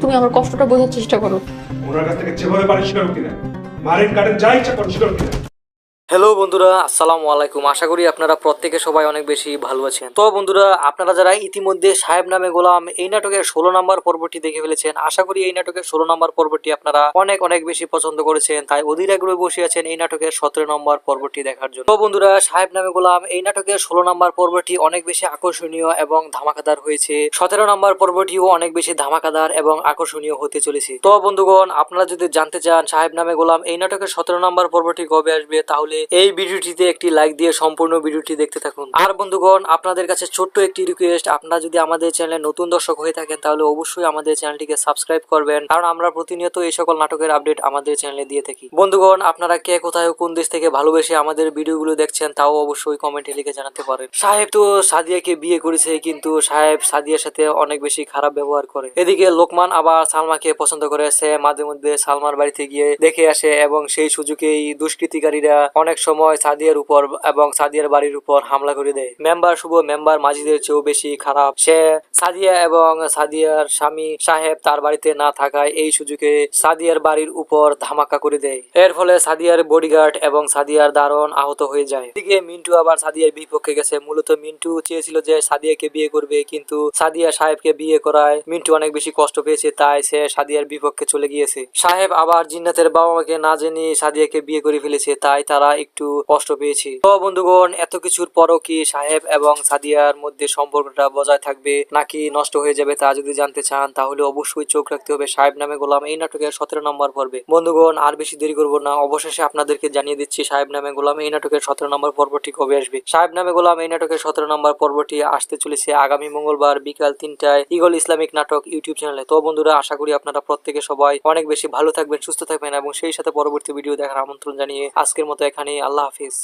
তুমি আমার কষ্টটা বোঝার চেষ্টা করো। ওনার কাছ থেকে যেভাবে পারিস করো কিনা, মারেন কাটেন যা ইচ্ছা করো করো কিনা। হ্যালো বন্ধুরা, আসসালামু আলাইকুম। আশা করি আপনারা প্রত্যেকে সবাই অনেক বেশি ভালো আছেন। তো বন্ধুরা, আপনারা যারা ইতিমধ্যে সাহেব নামে গোলাম এই নাটকের 16 নম্বর পর্বটি দেখে ফেলেছেন, আশা করি এই নাটকের 16 নম্বর পর্বটি আপনারা অনেক অনেক বেশি পছন্দ করেছেন, তাই অধীর আগ্রহে বসে আছেন এই নাটকের 17 নম্বর পর্বটি দেখার জন্য। তো বন্ধুরা, সাহেব নামে গোলাম এই নাটকের 16 নম্বর পর্বটি অনেক বেশি আকর্ষণীয় এবং ধামাকাদার হয়েছে। 17 নম্বর পর্বটিও অনেক বেশি ধামাকাদার এবং আকর্ষণীয় হতে চলেছে। তো বন্ধুগণ, আপনারা যদি জানতে চান সাহেব নামে গোলাম এই নাটকের 17 নম্বর পর্বটি কবে আসবে, তাহলে এই ভিডিওটিতে একটি লাইক দিয়ে সম্পূর্ণ ভিডিওটি দেখতে থাকুন। আর বন্ধুগণ, আপনাদের কাছে ছোট্ট একটি রিকোয়েস্ট, আপনারা যদি আমাদের চ্যানেলে নতুন দর্শক হয়ে থাকেন তাহলে অবশ্যই আমাদের চ্যানেলটিকে সাবস্ক্রাইব করবেন, কারণ আমরা প্রতিনিয়ত এই সকল নাটকের আপডেট আমাদের চ্যানেলে দিয়ে থাকি। বন্ধুগণ, আপনারা কে কোথায় কোন দেশ থেকে ভালোবেসে আমাদের ভিডিওগুলো দেখছেন তাও অবশ্যই কমেন্টে লিখে জানাতে পারেন। সাহেব তো সাদিয়াকে বিয়ে করেছে, কিন্তু সাহেব সাদিয়ার সাথে অনেক বেশি খারাপ ব্যবহার করে। এদিকে লোকমান আবার সালমাকে পছন্দ করে, সে মাঝে মধ্যে সালমার বাড়িতে গিয়ে দেখে আসে এবং সেই সুযোগেই দুষ্কৃতিকারীরা অনেক সময় সাদিয়ার উপর এবং সাদিয়ার বাড়ির উপর হামলা করে দেয়। মেম্বার শুভ মেম্বার মাজিদের চেয়েও বেশি খারাপ। সে সাদিয়া এবং সাদিয়ার স্বামী সাহেব তার বাড়িতে না থাকায় এই সুযোগে সাদিয়ার বাড়ির উপর ধামাকা করে দেয়। এর ফলে সাদিয়ার বডিগার্ড এবং সাদিয়ার দারোয়ান আহত হয়ে যায়। এদিকে মিন্টু আবার সাদিয়ার বিপক্ষে গেছে। মূলত মিন্টু চেয়েছিল যে সাদিয়াকে বিয়ে করবে, কিন্তু সাদিয়া সাহেবকে বিয়ে করায় মিন্টু অনেক বেশি কষ্ট পেয়েছে, তাই সে সাদিয়ার বিপক্ষে চলে গিয়েছে। সাহেব আবার জিন্নাতের বাবা মাকে না জেনে সাদিয়াকে বিয়ে করে ফেলেছে, তাই তারা একটু কষ্ট পেয়েছি। তো বন্ধুগণ, এত কিছুর পরও কি সাহেব এবং সাদিয়ার মধ্যে সম্পর্কটা বজায় থাকবে নাকি নষ্ট হয়ে যাবে, তা যদি জানতে চান তাহলে অবশ্যই চোখ রাখতে হবে সাহেব নামে গোলাম এই নাটকের 17 নম্বর পর্বে। বন্ধুগণ, আর বেশি দেরি করবো না, অবশেষে আপনাদেরকে জানিয়ে দিচ্ছি সাহেব নামে গোলাম এই নাটকের 17 নম্বর পর্বটি কবে আসবে। সাহেব নামে গোলাম এই নাটকের 17 নম্বর পর্বটি আসতে চলেছে আগামী মঙ্গলবার বিকাল 3টায় ইগল ইসলামিক নাটক ইউটিউব চ্যানেলে। তো বন্ধুরা, আশা করি আপনারা প্রত্যেকে সবাই অনেক বেশি ভালো থাকবেন, সুস্থ থাকবেন এবং সেই সাথে পরবর্তী ভিডিও দেখার আমন্ত্রণ জানিয়ে আজকের মতো এখানেই আল্লাহ হাফিজ।